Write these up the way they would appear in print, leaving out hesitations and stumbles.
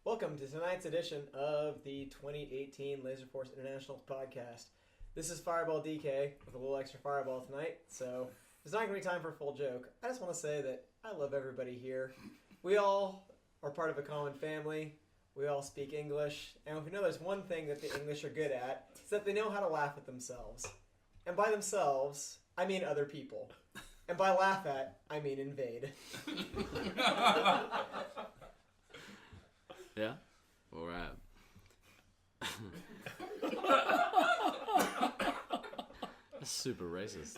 Welcome to tonight's edition of the 2018 Laserforce Internationals podcast. This is Fireball DK with a little extra fireball tonight, so there's not going to be time for a full joke. I just want to say that I love everybody here. We all are part of a common family. We all speak English, and if we know there's one thing that the English are good at, it's that they know how to laugh at themselves. And by themselves, I mean other people. And by laugh at, I mean invade. Yeah? Alright. That's super racist.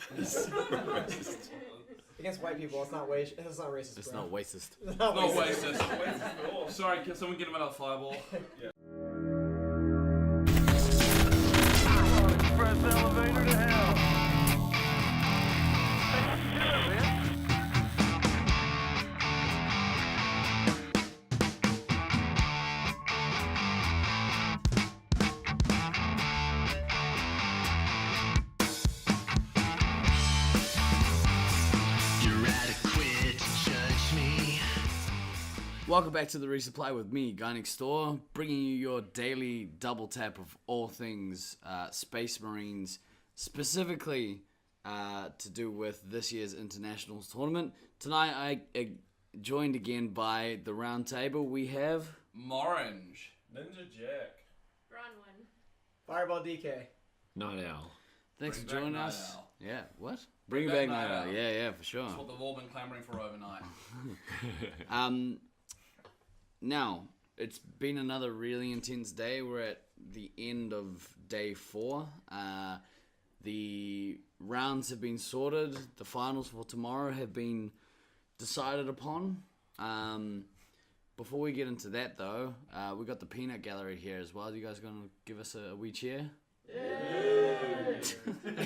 Against white people, it's not racist. It's bro. not racist. It's not No racist. Sorry, can someone get him another fireball? Express elevator to hell. Welcome back to the Resupply with me, Guy Next Door, bringing you your daily double tap of all things Space Marines, specifically to do with this year's Internationals tournament. Tonight I joined again by the round table. We have Morange. Ninja Jack. Bronwyn. Fireball DK. Night Owl. Thanks Bring for joining back us. Night Owl. Yeah, what? Bring back back Night Night Owl. Owl. Yeah, for sure. That's what they've all been clamoring for overnight. Now, it's been another really intense day. We're at the end of day 4. The rounds have been sorted. The finals for tomorrow have been decided upon. Before we get into that, though, we got the Peanut Gallery here as well. You guys going to give us a wee cheer?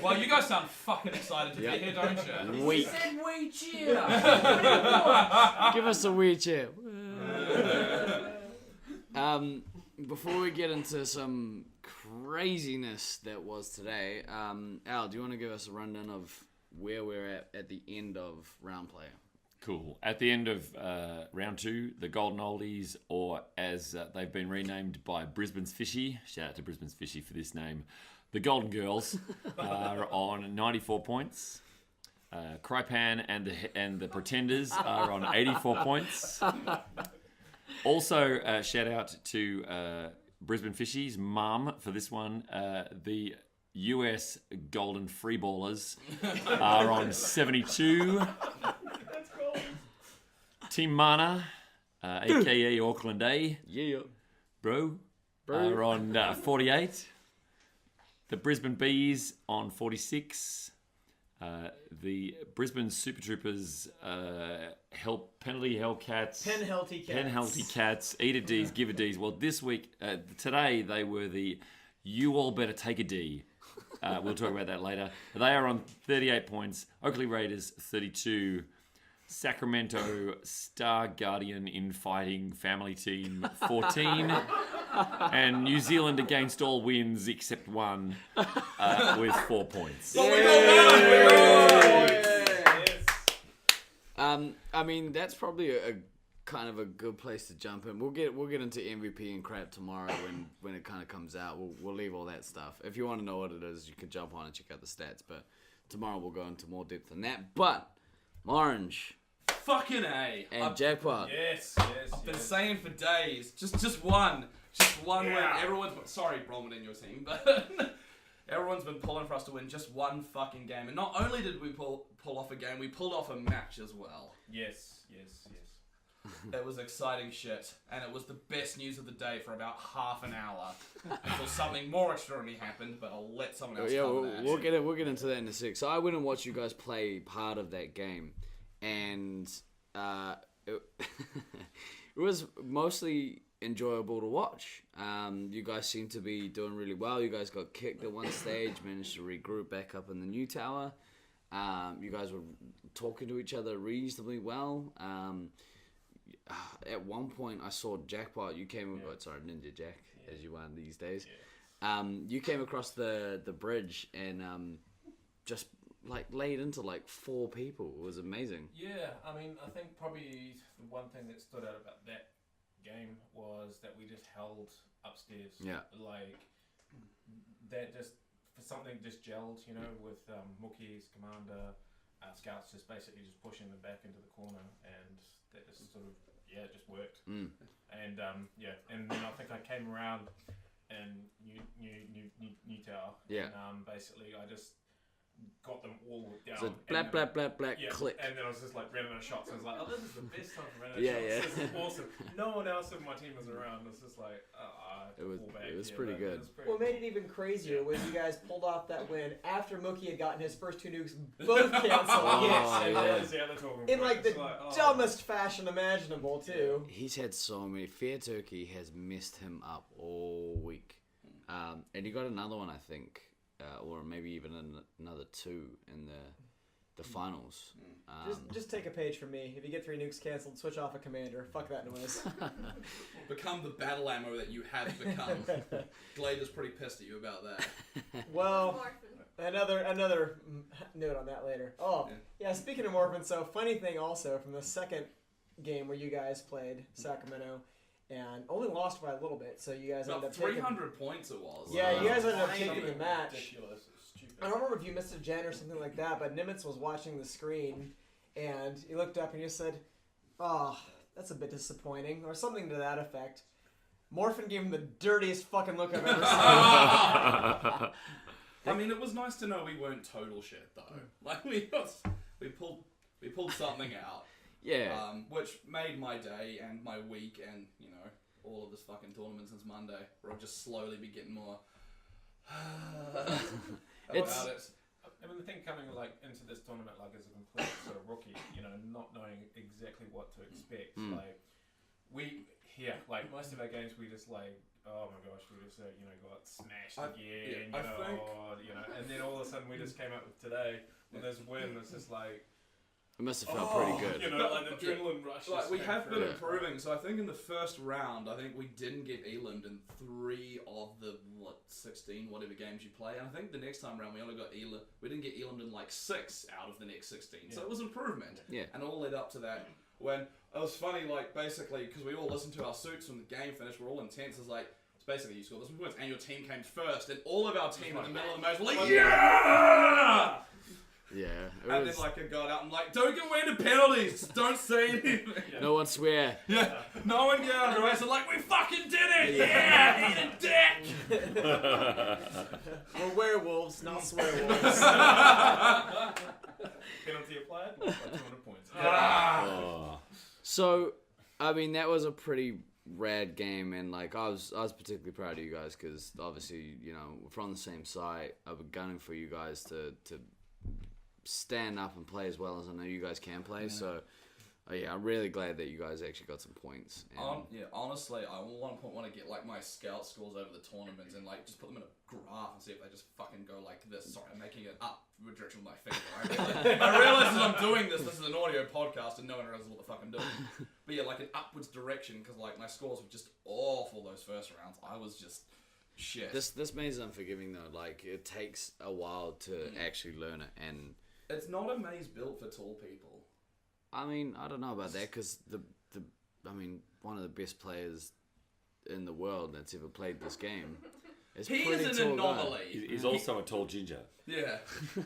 Well, you guys sound fucking excited to Yep. be here, don't you? Wait. said we cheer. Give us a wee cheer. Before we get into some craziness that was today, Al, do you want to give us a rundown of where we're at the end of round play? Cool. At the end of round 2, the Golden Oldies, or as they've been renamed by Brisbane's Fishy, shout out to Brisbane's Fishy for this name, the Golden Girls, are on 94 points. Krypan and the Pretenders are on 84 points. Also, shout out to Brisbane Fishy's mum for this one. The US Golden Freeballers are on 72. Team Mana, a.k.a. Auckland A, Yeah. bro, are on 48. The Brisbane Bees on 46. The Brisbane Super Troopers, Penalty Hellcats, Penalty Cats, Eat a D's, Give a D's. Well, this week, today, they were the You All Better Take a D. We'll talk about that later. They are on 38 points. Oakley Raiders, 32. Sacramento Star Guardian in Fighting Family Team, 14. And New Zealand against all wins except one with 4 points. I mean, that's probably a kind of a good place to jump in. We'll get into MVP and crap tomorrow when it kind of comes out. We'll leave all that stuff. If you want to know what it is, you can jump on and check out the stats. But tomorrow we'll go into more depth than that. But Orange Fucking A. and Jackpot. Yes. I've been saying for days, just one win. Everyone's sorry, Bronwyn and your team, but everyone's been pulling for us to win just one fucking game. And not only did we pull off a game, we pulled off a match as well. Yes. It was exciting shit, and it was the best news of the day for about half an hour until something more extraordinary happened. But I'll let someone else cover that. We'll get into that in a sec. So I went and watched you guys play part of that game, and it was mostly enjoyable to watch. You guys seem to be doing really well. You guys got kicked at one stage, managed to regroup back up in the new tower. You guys were talking to each other reasonably well. At one point, I saw Jackpot. You came, Ninja Jack, as you are these days. Yeah. You came across the bridge and just like laid into like 4 people. It was amazing. Yeah, I mean, I think probably the one thing that stood out about that game was that we just held upstairs. Yeah. Like that just for something just gelled, you know, with Mookie's commander, scouts just basically just pushing them back into the corner, and that just sort of it just worked. And and then I think I came around and New Tower. Yeah. And basically I just got them all down. So black, click. And then I was just like running out of shots. I was like, oh, this is the best time to run out of Yeah, shots. yeah. This is awesome. No one else in my team was around. It was just like, It was pretty good. What made it even crazier was you guys pulled off that win after Mookie had gotten his first 2 nukes both canceled. Yes. In like the dumbest fashion imaginable too. He's had so many. Fair Turkey has messed him up all week. And he got another one, I think, or maybe even another 2 in the finals. Just take a page from me. If you get 3 nukes canceled, switch off a commander. Fuck that noise. Become the battle ammo that you have become. Glade is pretty pissed at you about that. Well, another note on that later. Oh, yeah, speaking of Morphin, so funny thing also from the second game where you guys played Sacramento and only lost by a little bit, so you guys ended About up taking... 300 points it was. Yeah, you guys ended up taking the match. Ridiculous. Stupid. I don't remember if you missed a gen or something like that, but Nimitz was watching the screen, and he looked up and he said, "Oh, that's a bit disappointing," or something to that effect. Morphin gave him the dirtiest fucking look I've ever seen. I mean, it was nice to know we weren't total shit though. Like we pulled something out. Yeah. Which made my day and my week and all of this fucking tournament since Monday, where I'll just slowly be getting more. It's- about it. I mean, the thing coming like into this tournament like as a complete sort of rookie, not knowing exactly what to expect. Like like most of our games we just like, oh my gosh, we just got smashed again, and then all of a sudden we just came up with today with this win. It's just like. It must have felt pretty good. Like the adrenaline rush. Like we have been Yeah. improving, so I think in the first round, I think we didn't get Eland in 3 of the 16 whatever games you play, and I think the next time round we only got Eland. We didn't get Eland in like 6 out of the next 16, so it was improvement. Yeah. And all led up to that when it was funny, like basically because we all listened to our suits when the game finished, we're all intense. It's like it's basically you scored this many points and your team came first, and all of our team in the middle of the match were like, yeah. Yeah. And then like I got out and like, don't get away to penalties. Don't say anything. No one swear. Yeah. No one get out of the race. Like we fucking did it. Yeah. Eat a dick. We're werewolves, not swearwolves. Penalty applied. Lost by 200 points. Oh. So, I mean, that was a pretty rad game, and like I was particularly proud of you guys because obviously, we're from the same site. I've been gunning for you guys to stand up and play as well as I know you guys can play. Yeah. So, I'm really glad that you guys actually got some points. And Honestly, I at one point want to get like my scout scores over the tournaments and like just put them in a graph and see if they just fucking go like this. Sorry, I'm making it up direction with my finger. I realize as I'm doing this is an audio podcast and no one realizes what the fuck I'm doing. But yeah, like an upwards direction because like my scores were just awful those first rounds. I was just shit. This maze is unforgiving though. Like it takes a while to actually learn it, and it's not a maze built for tall people. I mean, I don't know about that because one of the best players in the world that's ever played this game. He is an anomaly. He's also a tall ginger. Yeah,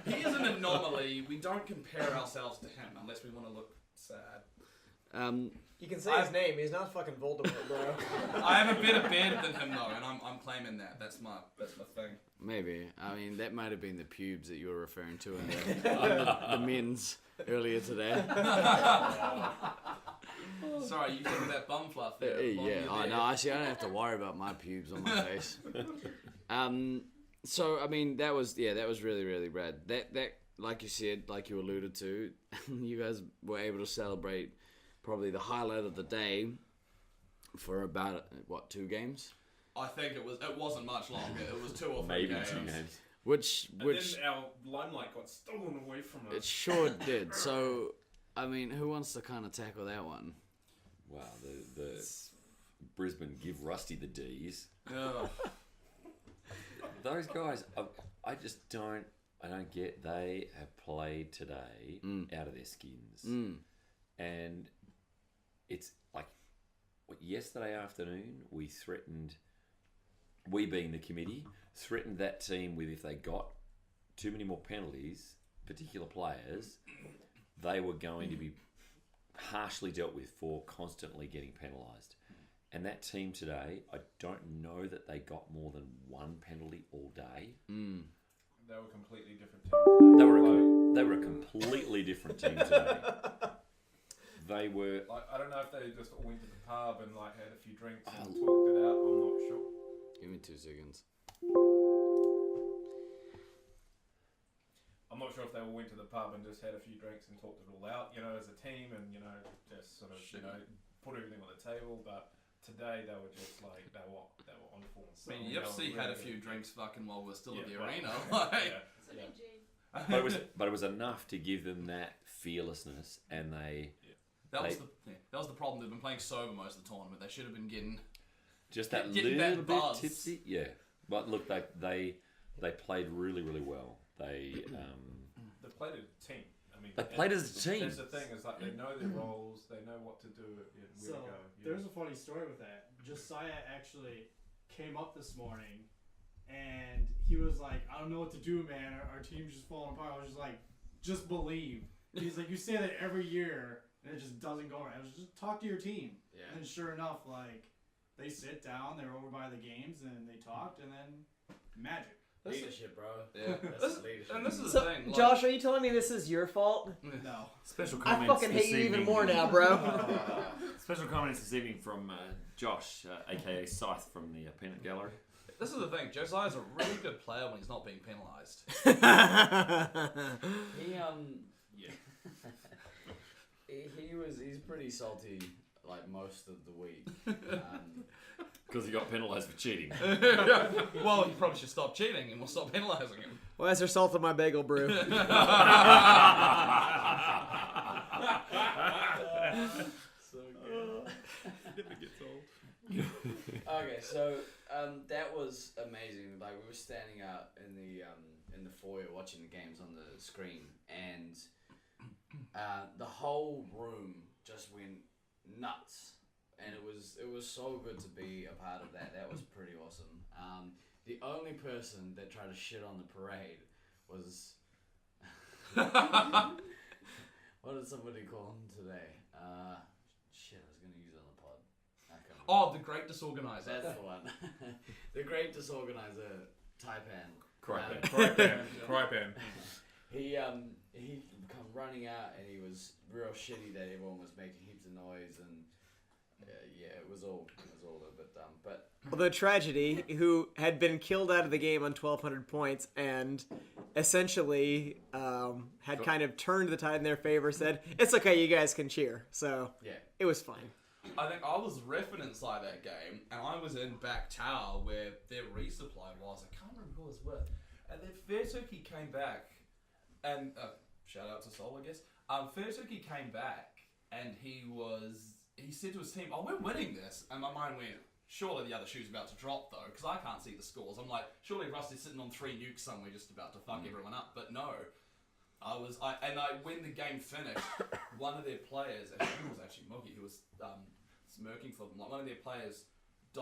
he is an anomaly. We don't compare ourselves to him unless we want to look sad. You can say his name. He's not fucking Voldemort, bro. I have a better beard than him though, and I'm claiming that. That's my thing. Maybe. I mean, that might have been the pubes that you were referring to in the men's earlier today. Sorry, you gave me that bum fluff there. Yeah. Oh, no, actually, I don't have to worry about my pubes on my face. So, I mean, that was really, really rad. That, like you said, like you alluded to, you guys were able to celebrate probably the highlight of the day for about, 2 games? I think it wasn't much longer. It was 2 or 3 Maybe games. 2 games. Which And then our limelight got stolen away from us. it sure did. So, I mean, who wants to kind of tackle that one? Wow, the Brisbane give Rusty the D's. Ugh. Those guys, I just don't get. They have played today out of their skins, and it's like yesterday afternoon, we threatened, we being the committee, threatened that team with if they got too many more penalties, particular players, they were going to be harshly dealt with for constantly getting penalised. And that team today, I don't know that they got more than one penalty all day. They were a completely different team. They were a completely different team today. They were. Like, I don't know if they just all went to the pub and like had a few drinks and talked it out. I'm not sure. Give me 2 seconds. I'm not sure if they all went to the pub and just had a few drinks and talked it all out, as a team, and just sort of put everything on the table. But today they were just like they were on form. I mean, Yipsy had a few drinks fucking while we're still at the arena. But it was enough to give them that fearlessness, and that was the problem. They've been playing sober most of the tournament. They should have been getting just that getting little that bit buzz. tipsy. Yeah, but look, they played really, really well. They played as a team. I mean, they played as a team. That's the thing, is like they know their roles, they know what to do, and where to go. There's a funny story with that. Josiah actually came up this morning, and he was like, "I don't know what to do, man. Our team's just falling apart." I was just like, "Just believe." He's like, "You say that every year, and it just doesn't go right." I was just talk to your team. Yeah. And sure enough, like they sit down, they're over by the games, and they talked, and then magic. Leadership, bro. Yeah. That's leadership. And this is So, the thing. Like, Josh, are you telling me this is your fault? No. Special I comments. fucking this hate you even evening. more now, bro. Special comments this evening from Josh, aka Scythe from the Peanut Gallery. this is the thing. Josiah's a really good player when he's not being penalised. He's pretty salty like most of the week. Because he got penalised for cheating. Well, you probably should stop cheating and we'll stop penalising him. Why is there salt in my bagel brew? So good. Never gets old. Okay, so that was amazing. Like we were standing out in the foyer watching the games on the screen, and the whole room just went nuts. And it was so good to be a part of that. That was pretty awesome. The only person that tried to shit on the parade was what did somebody call him today? Shit, I was gonna use it on the pod. I can't remember. Oh, the great disorganizer. That's the one. The great disorganizer, Taipan. Crypan. He come running out and he was real shitty that everyone was making heaps of noise, and it was all a little bit dumb. But Although Tragedy, who had been killed out of the game on 1,200 points and essentially had kind of turned the tide in their favor, said, "It's okay, you guys can cheer." So yeah, it was fine. I think I was reffing inside that game, and I was in back tower where their resupply was. I can't remember who it was with. And then Fairturkey came back, and shout out to Sol, I guess. Fairturkey came back, and he said to his team, "Oh, we're winning this." And my mind went, surely the other shoe's about to drop, though, because I can't see the scores. I'm like, surely Rusty's sitting on 3 nukes somewhere just about to fuck everyone up. But no. When the game finished, one of their players, I think it was actually Mookie, who was smirking for them. Like, one of their players, the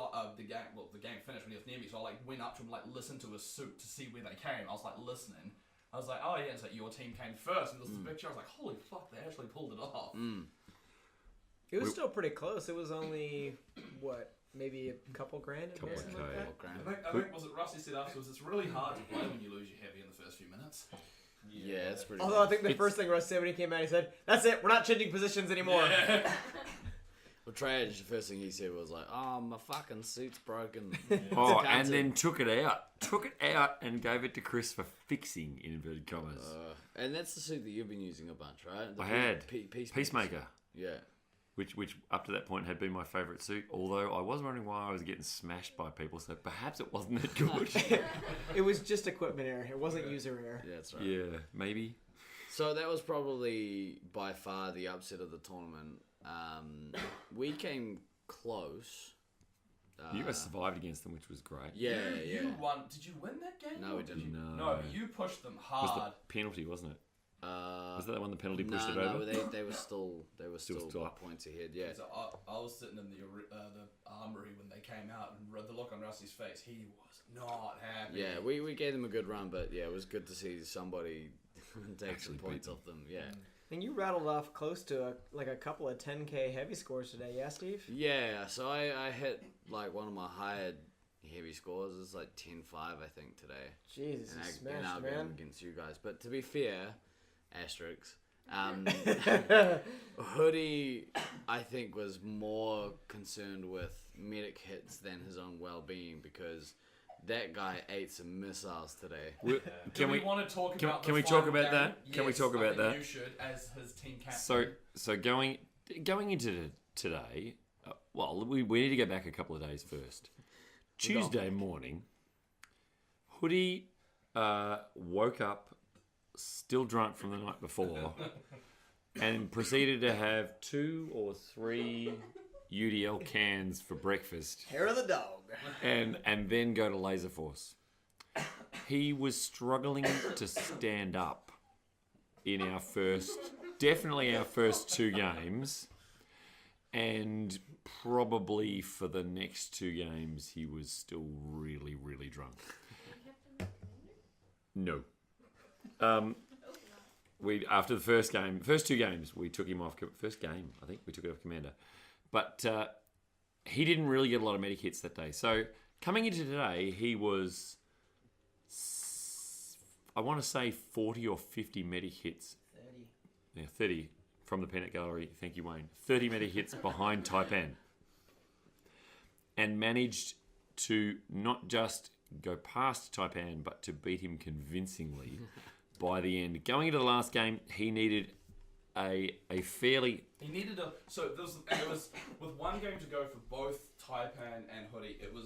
game finished when he was near me, so I went up to him, listened to his suit to see where they came. I was listening. I was like, oh yeah, it's like your team came first, and there's the picture. I was like, holy fuck, they actually pulled it off. It was still pretty close. It was only, maybe a couple grand? Couple something K. like that? I think was it Rusty said afterwards, it's really hard to play when you lose your heavy in the first few minutes. yeah, it's pretty. Although I think the first thing Russ said when he came out, he said, "That's it, we're not changing positions anymore." Yeah. Well, Trage, the first thing he said was like, "Oh, my fucking suit's broken." Oh, and then took it out and gave it to Chris for fixing, in inverted commas. And that's the suit that you've been using a bunch, right? I had Peacemaker. Peacemaker, Yeah. which up to that point had been my favourite suit. Although I was wondering why I was getting smashed by people, so perhaps it wasn't that good. It was just equipment error. It wasn't user error. Yeah, that's right. Yeah, maybe. So that was probably by far the upset of the tournament. We came close. You guys survived against them, which was great. Yeah, You won. Did you win that game? No, we didn't. No, but you pushed them It was hard. the penalty, wasn't it? Was that the one the penalty pushed it No, over? they were still up. points ahead. Yeah. So I was sitting in the armory when they came out, and the look on Rusty's face, he was not happy. Yeah, we gave them a good run, but yeah, it was good to see somebody take Actually some points beat off them. Yeah. And you rattled off close to a couple of 10K heavy scores today, yeah, Steve? Yeah, so I hit like one of my higher heavy scores. It's like 10-5, I think, today. Jesus, you In our smashed, game man. against you guys. But to be fair, asterisks, Hoodie, I think, was more concerned with medic hits than his own well-being because that guy ate some missiles today. Can we want to talk can- about can the we talk final about game? that? Can we Yes, talk I about think that? You should, as his team captain. So going into today, we need to go back a couple of days first. Tuesday morning, Hoodie woke up still drunk from the night before and proceeded to have 2 or 3 UDL cans for breakfast Hair of the dog. and then go to Laserforce. He was struggling to stand up in definitely our first 2 games, and probably for the next 2 games he was still really, really drunk. No. After the first 2 games, we took him off. First game, I think we took it off Commander, but he didn't really get a lot of medic hits that day. So coming into today, he was, I want to say 40 or 50 medic hits. 30. Yeah, 30 from the Peanut Gallery. Thank you, Wayne. 30 medic hits behind Taipan, and managed to not just go past Taipan, but to beat him convincingly by the end. Going into the last game, he needed a fairly... He needed a... So there was with one game to go for both Taipan and Hoodie, it was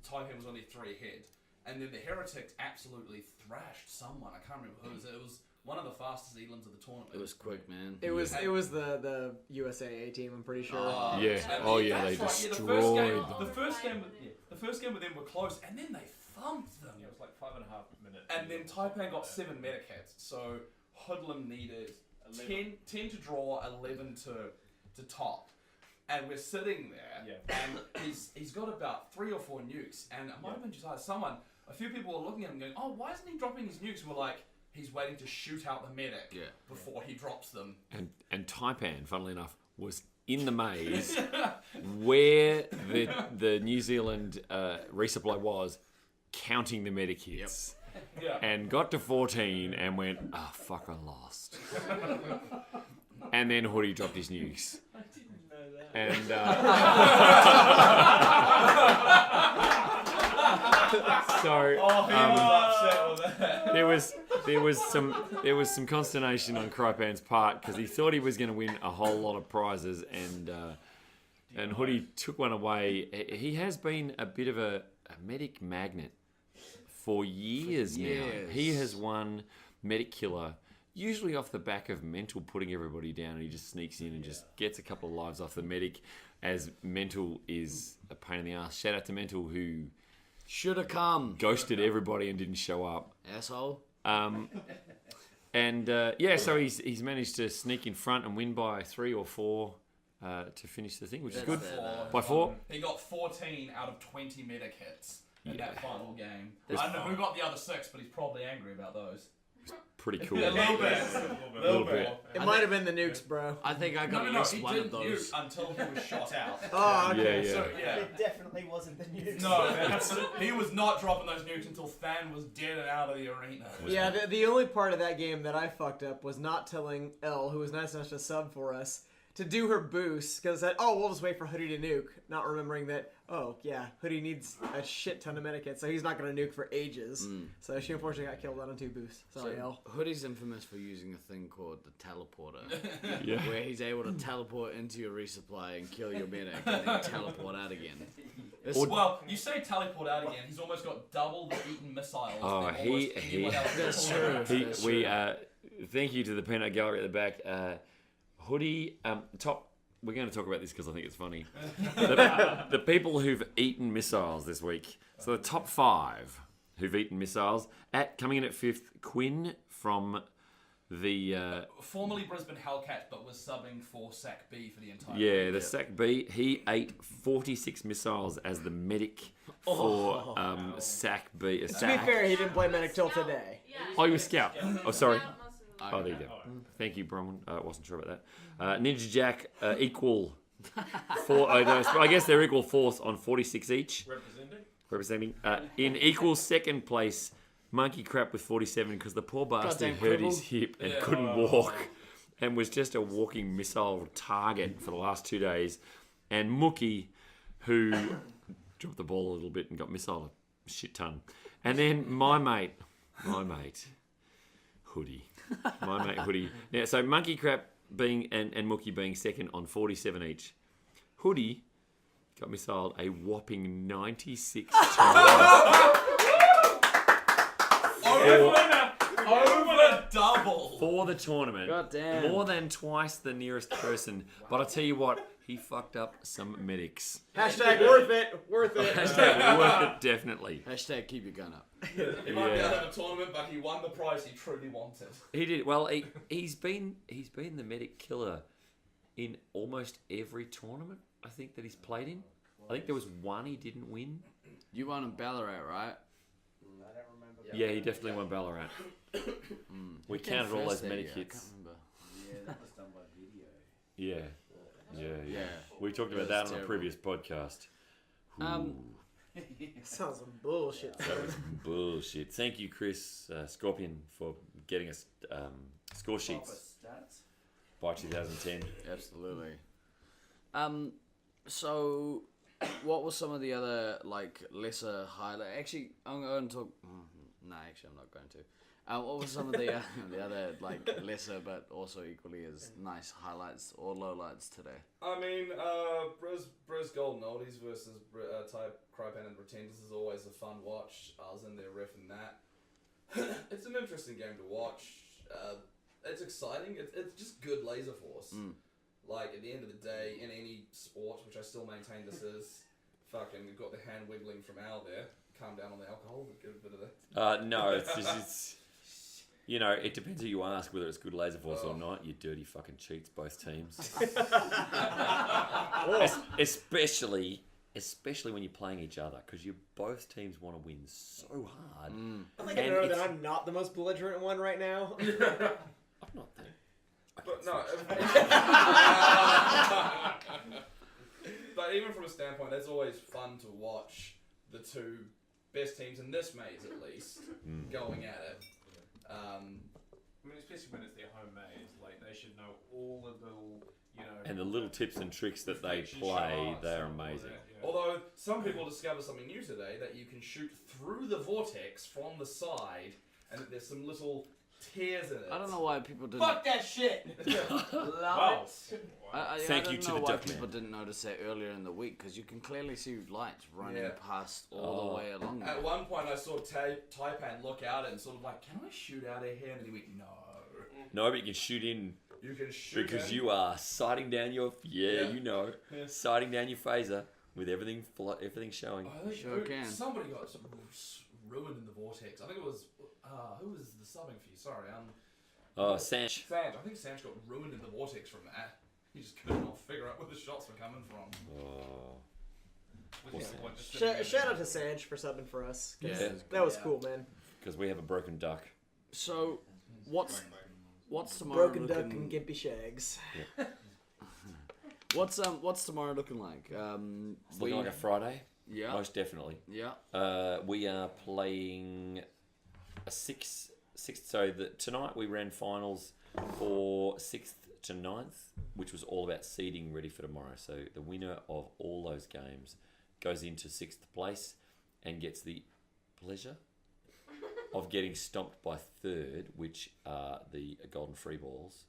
Taipan was only 3 ahead. And then the Heretics absolutely thrashed someone. I can't remember who it was. It was one of the fastest Elands of the tournament. It was quick, man. It was the USAA team, I'm pretty sure. Yeah. Oh, yeah, they that's right. destroyed The first game with them were close, and then they thumped them. Yeah, it was like 5.5 minutes. And then Taipan got 7 medic hits, so Hoodlum needed 10 to draw, 11 to top. And we're sitting there, and he's got about 3 or 4 nukes, and it might have been just a few people were looking at him going, oh, why isn't he dropping his nukes? And we're like, he's waiting to shoot out the medic before he drops them. And Taipan, funnily enough, was in the maze where the New Zealand resupply was, counting the medic hits. Yeah. And got to 14 and went, oh, fuck, I lost. And then Hoodie dropped his nukes. I didn't know that. And so upset with that. there was some consternation on Krypan's part because he thought he was going to win a whole lot of prizes, and Hoodie took one away. He has been a bit of a medic magnet for years now. He has won Medic Killer, usually off the back of Mental putting everybody down, and he just sneaks in and just gets a couple of lives off the medic, as Mental is a pain in the ass. Shout out to Mental, who Should have come. ghosted everybody and didn't show up. Asshole. So he's managed to sneak in front and win by 3 or 4 to finish the thing, which is good. By 4? He got 14 out of 20 medic hits in that final game. That's I don't know who got the other 6, but he's probably angry about those. Pretty cool. A little bit. Little bit. It might have been the nukes, bro. I think I got at least he one didn't of those. use until he was shot out. Oh, okay. Yeah. So, yeah. It definitely wasn't the news. No, he was not dropping those nukes until Than was dead and out of the arena. Yeah, the only part of that game that I fucked up was not telling Elle, who was nice enough to sub for us, to do her boost, because I said, oh, we'll just wait for Hoodie to nuke, not remembering that, oh, yeah, Hoodie needs a shit ton of medikits, so he's not going to nuke for ages. So she unfortunately got killed on a 2 boost. Sorry, Elle. Hoodie's infamous for using a thing called the teleporter, Yeah. where he's able to teleport into your resupply and kill your medic, and then teleport out again. Well, you say teleport out again, he's almost got double the eaten missiles. Oh, than he- almost he- anyone else. That's true. That's true. Thank you to the Peanut Gallery at the back. Hoodie, we're going to talk about this because I think it's funny. The people who've eaten missiles this week. So the top 5 who've eaten missiles. Coming in at 5th, Quinn from Formerly Brisbane Hellcats, but was subbing for SAC B for the entire. Yeah, the SAC B, he ate 46 missiles as the medic for SAC B. To be fair, he didn't play medic till today. Oh, he was scout. Oh, sorry. Oh, there you go. Thank you, Bronwyn. Wasn't sure about that. Ninja Jack equal I guess they're equal fourth on 46 each. Representing. In equal second place, Monkey Crap with 47 because the poor bastard hurt his hip and couldn't walk and was just a walking missile target for the last 2 days. And Mookie, who dropped the ball a little bit and got missiled a shit ton. And then my mate, Hoodie. My mate Hoodie. Now, so Monkey Crap being and Mookie being second on 47 each. Hoodie got missiled a whopping 96 times. Over double. For the tournament. God damn. More than twice the nearest person. But I tell you what, he fucked up some medics. Hashtag worth it. Worth it. Hashtag worth it, definitely. Hashtag keep your gun up. He might be out of a tournament, but he won the prize he truly wanted. He did. Well, he's been the medic killer in almost every tournament, I think, that he's played in. I think there was one he didn't win. You won in Ballarat, right? Yeah, he definitely won Ballarat. We counted all those medic I hits. can't remember. Yeah, that was done by video. Yeah. We talked about that on a previous podcast. Sounds some bullshit. That was bullshit. Thank you, Chris Scorpion, for getting us score sheets by 2010. Absolutely. So, what were some of the other lesser highlights? Actually, I'm going to talk. No, actually, I'm not going to. What were some of the other lesser but also equally as nice highlights or lowlights today? I mean, Bris Golden Oldies versus Type Crypan and Pretenders is always a fun watch. I was in there riffing that. It's an interesting game to watch. It's exciting. It's just good Laserforce. Like, at the end of the day, in any sport, which I still maintain this is, fucking, you've got the hand wiggling from Al there. Calm down on the alcohol, but give a bit of that. No, it's you know, it depends who you ask whether it's good Laserforce or not. You dirty fucking cheats, both teams. especially when you're playing each other, because both teams want to win so hard. I think I know that I'm not the most belligerent one right now. I'm not that. But no. But even from a standpoint, it's always fun to watch the two best teams in this maze, at least, going at it. I mean, especially when it's their home maze, they should know all the little, And the little tips and tricks that they play, they're amazing. Although some people discovered something new today, that you can shoot through the vortex from the side, and that there's some little tears in it. I don't know why people didn't. Fuck that shit! Wow. Thank I you don't to know the why Duckman. people didn't notice that earlier in the week, because you can clearly see lights running past all the way along there. At one point, I saw Taipan look out and sort of like, "Can I shoot out of here?" And he went, "No." No, but you can shoot in. You can shoot Because in. you are sighting down your sighting down your phaser with everything showing. Sure can. Somebody got ruined in the vortex. I think it was who was the subbing for you? Sorry, Sanch. Sanj. I think Sanj got ruined in the vortex from that. He just could not figure out where the shots were coming from. Shout out to Sanj for subbing for us. Yeah. That was cool, man. Because we have a broken duck. So, what's tomorrow Broken looking? duck and gimpy shags. What's tomorrow looking like? It's looking like a Friday. Yeah. Most definitely. Yeah. We are playing a sixth. So tonight we ran finals for 6th to 9th, which was all about seeding ready for tomorrow. So the winner of all those games goes into 6th place and gets the pleasure of getting stomped by 3rd, which are the Golden Free Balls.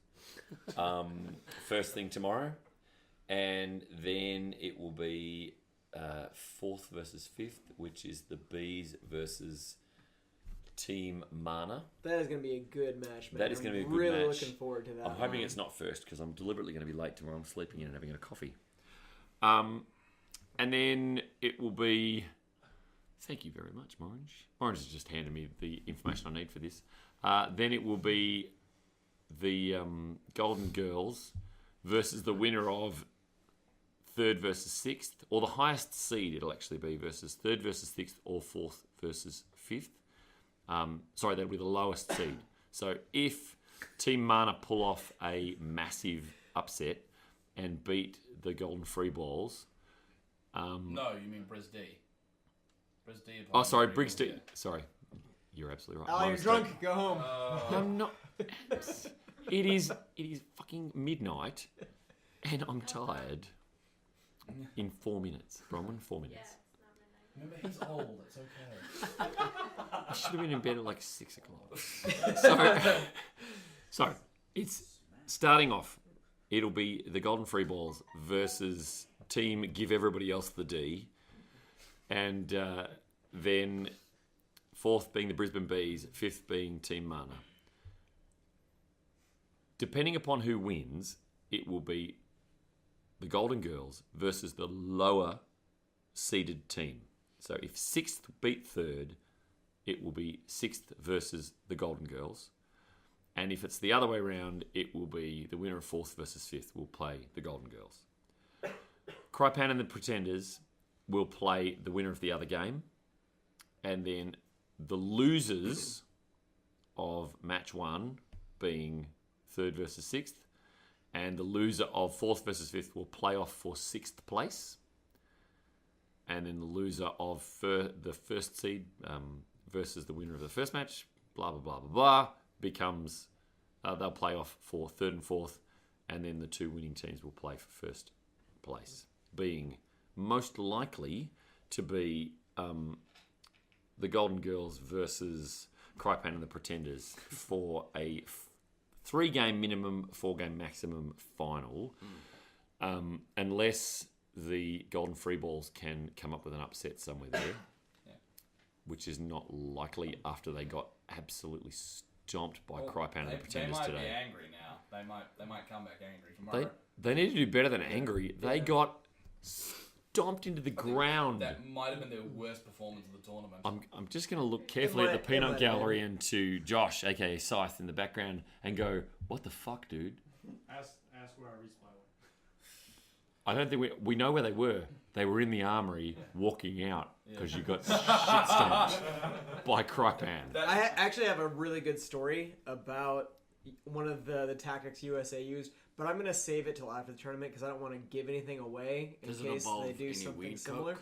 First thing tomorrow. And then it will be 4th versus 5th, which is the Bees versus Team Mana. That is going to be a good match, man. That is going to be a good really match. Looking forward to that. I'm hoping it's not first, because I'm deliberately going to be late tomorrow. I'm sleeping in and having a coffee. And then it will be... Thank you very much, Morange. Morange has just handed me the information I need for this. Then it will be the Golden Girls versus the winner of third versus sixth, or the highest seed it'll actually be versus third versus sixth, or fourth versus fifth. Sorry, that'll be the lowest seed. So if Team Mana pull off a massive upset and beat the Golden Free Balls... No, you mean Bris D. Bris D. Oh, sorry, Briggs D. Sorry. You're absolutely right. Oh, My you're mistake. drunk. Go home. I'm not... It is fucking midnight, and I'm tired. In 4 minutes. Bronwyn, 4 minutes. Remember, he's old. It's okay. I should have been in bed at like 6 o'clock. So, it's starting off. It'll be the Golden Free Balls versus Team Give Everybody Else the D. And then fourth being the Brisbane Bees, fifth being Team Mana. Depending upon who wins, it will be the Golden Girls versus the lower seeded team. So if sixth beat third, it will be sixth versus the Golden Girls. And if it's the other way around, it will be the winner of fourth versus fifth will play the Golden Girls. Crypan and the Pretenders will play the winner of the other game. And then the losers of match one, being third versus sixth, and the loser of fourth versus fifth will play off for sixth place. And then the loser of the first seed versus the winner of the first match, blah, blah, blah, blah, blah, becomes... they'll play off for third and fourth, and then the two winning teams will play for first place, being most likely to be the Golden Girls versus Crypan and the Pretenders for a 3-game minimum, 4-game maximum final, unless the Golden Free Balls can come up with an upset somewhere there, which is not likely after they got absolutely stomped by Crypan and the Pretenders today. They might be angry now. They might come back angry tomorrow. They need to do better than angry. They got stomped into the ground. That might have been their worst performance of the tournament. I'm just going to look carefully at the peanut gallery and to Josh, aka Scythe, in the background and go, what the fuck, dude? Ask where our resupply went. I don't think we know where they were. They were in the armory walking out because you got shit stomped by Crypan. I actually have a really good story about one of the tactics USA used, but I'm going to save it till after the tournament because I don't want to give anything away in case they do something similar.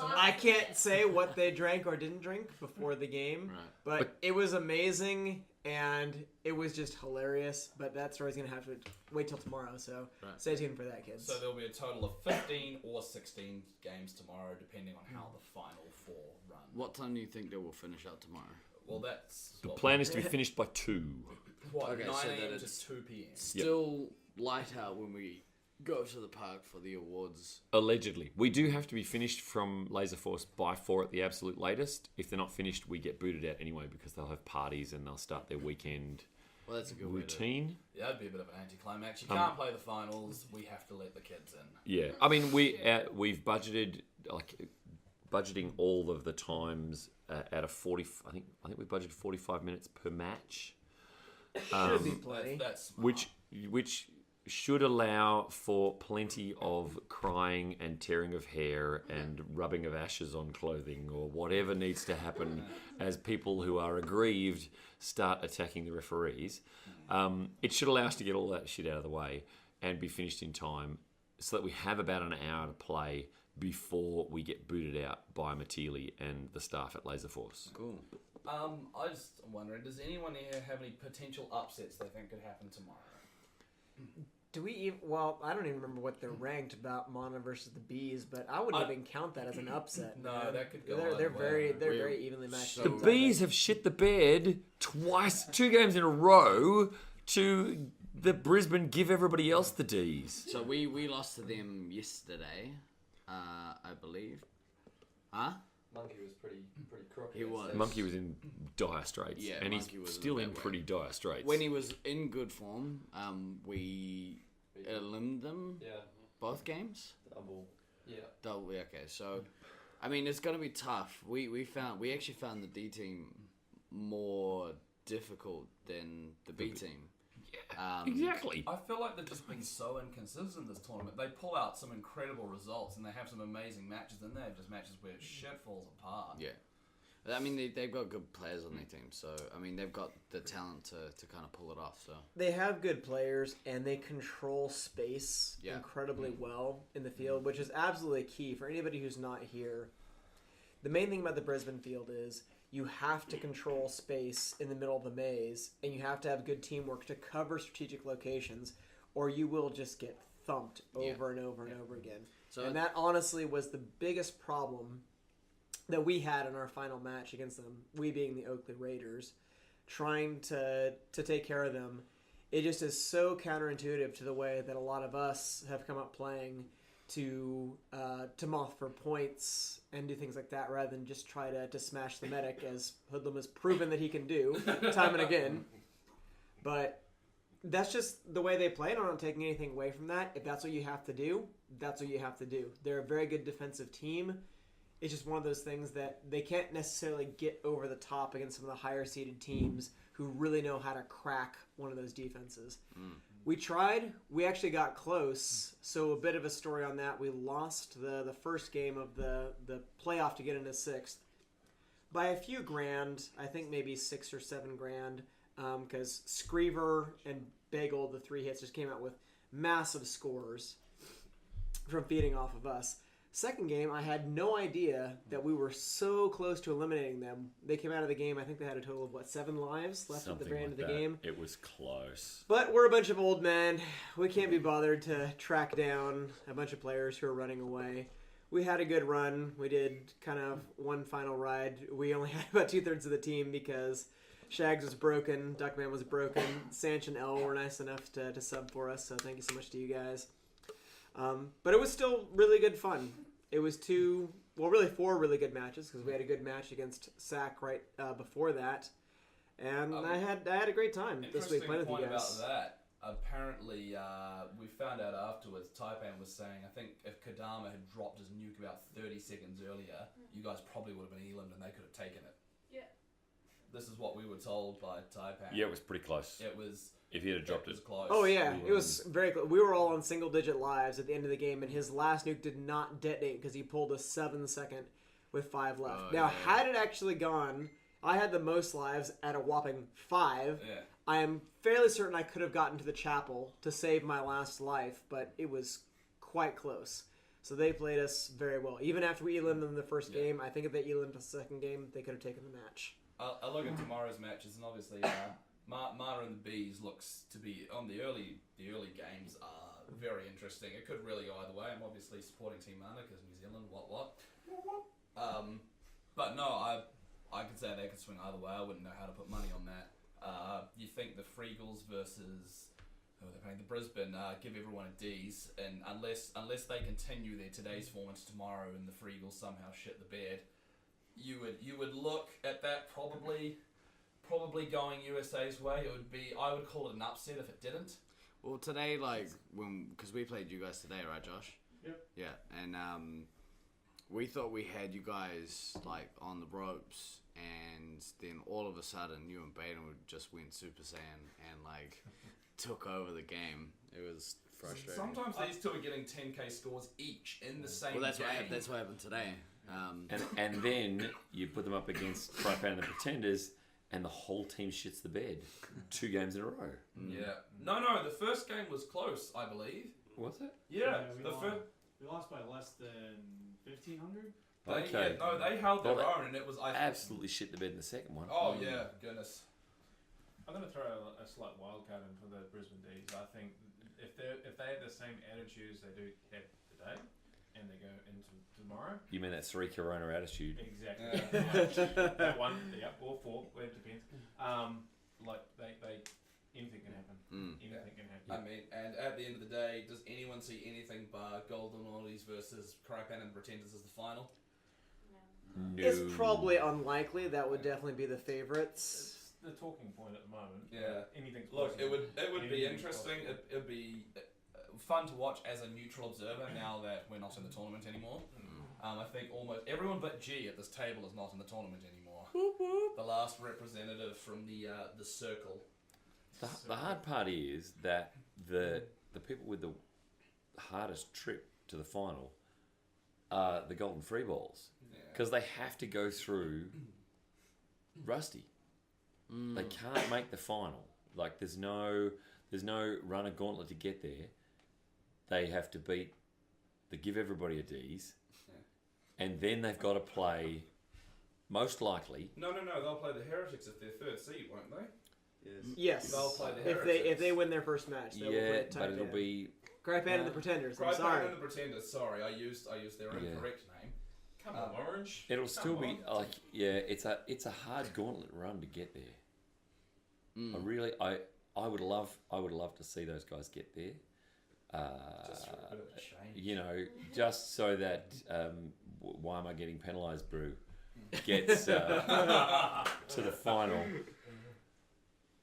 I can't say what they drank or didn't drink before the game, but it was amazing and it was just hilarious. But that story's going to have to wait till tomorrow, so stay tuned for that, kids. So there'll be a total of 15 or 16 games tomorrow, depending on how the final 4 run. What time do you think they will finish up tomorrow? Well, that's... The plan is to be finished by 2. What, Okay, 9 so a.m. that to it's 2 p.m.? Still light out when we go to the park for the awards. Allegedly. We do have to be finished from Laserforce by 4 at the absolute latest. If they're not finished, we get booted out anyway because they'll have parties and they'll start their weekend Well, that's a good routine. Yeah, that'd be a bit of an anticlimax. You can't play the finals. We have to let the kids in. Yeah. I mean, we've budgeted, budgeting all of the times at a 40... I think we budgeted 45 minutes per match. Should be plenty. That's smart. Which should allow for plenty of crying and tearing of hair and rubbing of ashes on clothing or whatever needs to happen as people who are aggrieved start attacking the referees. It should allow us to get all that shit out of the way and be finished in time so that we have about an hour to play before we get booted out by Matili and the staff at Laserforce. Cool. I just am wondering, does anyone here have any potential upsets they think could happen tomorrow? Do we even... Well, I don't even remember what they're ranked about Mana versus the Bees, but I wouldn't even count that as an upset. No, man. that could go They're either very way. very evenly matched. so- The teams, I Bees think. have shit the bed twice, 2 games in a row to the Brisbane Give Everybody Else the D's. So we lost to them yesterday, I believe. Huh? Monkey was pretty crooked. He was. Monkey was in dire straits, Yeah, and he's Monkey was still in that way. pretty dire straits. When he was in good form, we eliminated them Yeah, both games. double. Yeah. Double, okay. So, I mean, it's gonna be tough. We actually found the D team more difficult than the B team. Exactly. I feel like they've just been so inconsistent this tournament. They pull out some incredible results and they have some amazing matches, and they have just matches where shit falls apart. Yeah. I mean, they've got good players on their team, so, I mean, they've got the talent to kind of pull it off, so. They have good players, and they control space Yeah. incredibly well in the field, which is absolutely key for anybody who's not here. The main thing about the Brisbane field is you have to control space in the middle of the maze, and you have to have good teamwork to cover strategic locations, or you will just get thumped over and over and over again. So And that honestly was the biggest problem that we had in our final match against them, we being the Oakley Raiders, trying to take care of them. It just is so counterintuitive to the way that a lot of us have come up playing to moth for points and do things like that rather than just try to smash the medic, as Hoodlum has proven that he can do time and again. But that's just the way they play, and I'm not taking anything away from that. If that's what you have to do, that's what you have to do. They're a very good defensive team. It's just one of those things that they can't necessarily get over the top against some of the higher seeded teams who really know how to crack one of those defenses. We tried. We actually got close. So a bit of a story on that. We lost the first game of the playoff to get into sixth by a few grand. I think maybe $6 or $7 because Screever and Bagel, the three hits, just came out with massive scores from feeding off of us. Second game, I had no idea that we were so close to eliminating them. They came out of the game, I think they had a total of, 7 lives left at the very end of the game. It was close. But we're a bunch of old men. We can't be bothered to track down a bunch of players who are running away. We had a good run. We did kind of one final ride. We only had about 2/3 of the team because Shags was broken, Duckman was broken, Sanch and Elle were nice enough to sub for us, so thank you so much to you guys. But it was still really good fun. It was four really good matches because we had a good match against SAC right before that, and I had a great time this week playing with you guys. About that, apparently we found out afterwards. Taipan was saying, I think if Kadama had dropped his nuke about 30 seconds earlier, you guys probably would have been elimed and they could have taken it. Yeah. This is what we were told by Taipan. Yeah, it was pretty close. It was. If he had dropped it. Was close. Oh yeah, it was very close. We were all on single-digit lives at the end of the game, and his last nuke did not detonate because he pulled a 7-second with 5 left. Now, had it actually gone, I had the most lives at a whopping 5. Yeah. I am fairly certain I could have gotten to the chapel to save my last life, but it was quite close. So they played us very well. Even after we eliminated them in the first game, I think if they eliminated the second game, they could have taken the match. I look at tomorrow's matches, and obviously Mara and the Bees looks to be on the early games are very interesting. It could really go either way. I'm obviously supporting Team Mana because New Zealand, what. But no, I could say they could swing either way. I wouldn't know how to put money on that. You think the Freegles versus who are they playing? The Brisbane give everyone a D's, and unless they continue their today's form into tomorrow and the Freegles somehow shit the bed, you would look at that probably going USA's way. I would call it an upset if it didn't. Well, today, because we played you guys today, right, Josh? Yep. Yeah, and we thought we had you guys on the ropes, and then all of a sudden, you and Baden would just went Super Saiyan and took over the game. It was frustrating. Sometimes these two are getting 10k scores each in the same game. Well, that's what happened today. And then you put them up against Frypan and the Pretenders, and the whole team shits the bed 2 games in a row. Yeah. No, the first game was close, I believe. Was it? Yeah. We lost by less than 1,500. Okay. They held their own, and it was absolutely shit the bed in the second one. Oh yeah, goodness. I'm going to throw a slight wild card in for the Brisbane D's. I think if they had the same attitude as they do have today, and they go into tomorrow. You mean that 3 Corona attitude? Exactly. That one, or 4, it depends. They anything can happen. Anything can happen. I mean, and at the end of the day, does anyone see anything but Golden Ollies versus Crypan and Pretenders as the final? No. It's probably unlikely. That would definitely be the favorites. It's the talking point at the moment. Yeah. Anything's Look, possible. it would be interesting. It'd be fun to watch as a neutral observer now that we're not in the tournament anymore. I think almost everyone but G at this table is not in the tournament anymore. The last representative from the circle. The hard part is that the people with the hardest trip to the final are the golden free balls. Because they have to go through Rusty. They can't make the final. Like there's no runner gauntlet to get there. They have to give everybody a D's. And then they've got to play, most likely. No. They'll play the Heretics if they're third seed, won't they? Yes. They'll play the Heretics. If they win their first match, they will play but it'll be Crypan and the Pretenders. I'm Crypan sorry. and the Pretenders. Sorry, I used their incorrect name. Come on, Orange. It'll still be like it's a hard gauntlet run to get there. I would love to see those guys get there. Just for a bit of a change. You know, just so that why am I getting penalised, Brew gets to the final.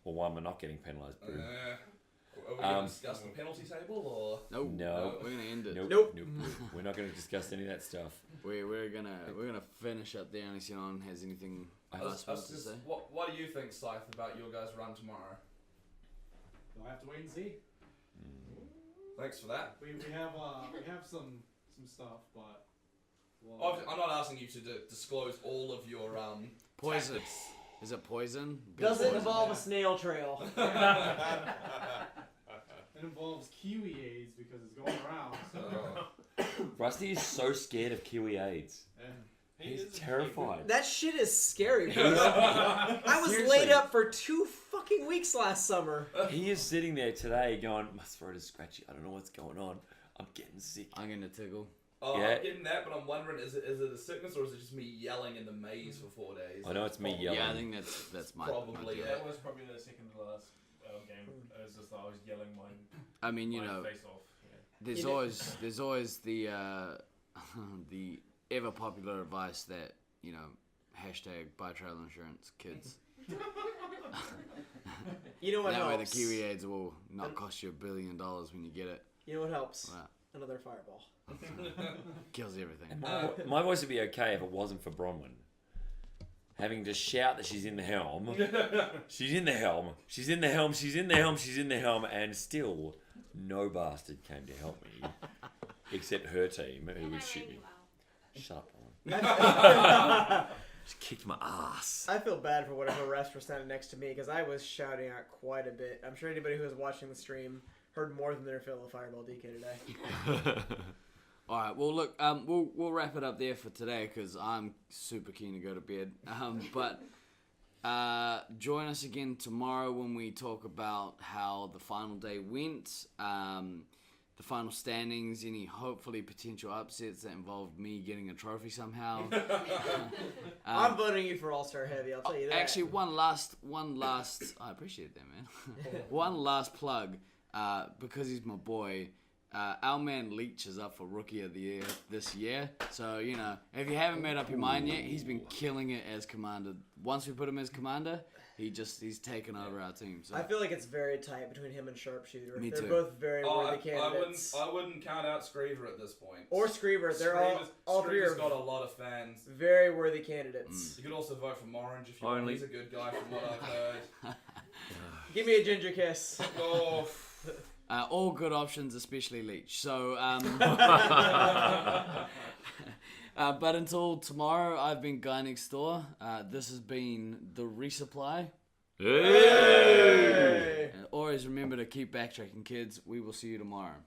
Or why am I not getting penalised, Brew? Are we going to discuss the penalty table or? No. We're gonna end it. Nope. We're not going to discuss any of that stuff. We're gonna finish up there unless anyone has anything else to say. What do you think, Scythe, about your guys' run tomorrow? We'll have to wait and see. Thanks for that. We have some stuff, but I'm not asking you to disclose all of your poison. tactics. Is it poison? Does it involve a snail trail? it involves kiwi aids because it's going around. So. Rusty is so scared of Kiwi AIDS. He's terrified. That shit is scary, bro. I was Seriously. laid up for 2 fucking weeks last summer. He is sitting there today going, my throat is scratchy. I don't know what's going on. I'm getting sick. I'm gonna tickle. Oh, Yeah. I'm getting that, but I'm wondering, is it a sickness or is it just me yelling in the maze for 4 days? I know it's me yelling. Yeah, I think that's my Probably, my yeah. That was probably the second to last game. It was just I was yelling I mean, you my know, face off. Yeah. there's always the the ever popular advice that, you know, hashtag buy travel insurance, kids. You know what That way the helps? Kiwi AIDS will not cost you $1 billion when you get it. You know what helps? Wow. Another fireball. Kills everything. My voice would be okay if it wasn't for Bronwyn. Having to shout that she's in the helm. She's in the helm. She's in the helm. She's in the helm. She's in the helm. And still, no bastard came to help me. Except her team, who would shoot me. Shut up, Bronwyn. She kicked my ass. I feel bad for whatever refs were standing next to me because I was shouting out quite a bit. I'm sure anybody who was watching the stream heard more than their fill of Fireball DK today. All right. Well, look, we'll wrap it up there for today because I'm super keen to go to bed. But join us again tomorrow when we talk about how the final day went, the final standings, any hopefully potential upsets that involved me getting a trophy somehow. I'm voting you for All-Star Heavy, I'll tell you that. Actually, one last. I appreciate that, man. One last plug, because he's my boy. Our man Leach is up for Rookie of the Year this year. So, you know, if you haven't made up your mind yet, he's been killing it as commander. Once we put him as commander, he's taken over our team. So. I feel like it's very tight between him and Sharpshooter. Me They're too. both very worthy candidates. I wouldn't count out Screever at this point. Or Screever. They're all three Screever's are got a lot of fans. very worthy candidates. You could also vote for Morange if you want. He's a good guy from what I've heard. Give me a ginger kiss. Oh. All good options, especially Leach. So, but until tomorrow, I've been Guy Next Door. This has been The Resupply. Hey! And always remember to keep backtracking, kids. We will see you tomorrow.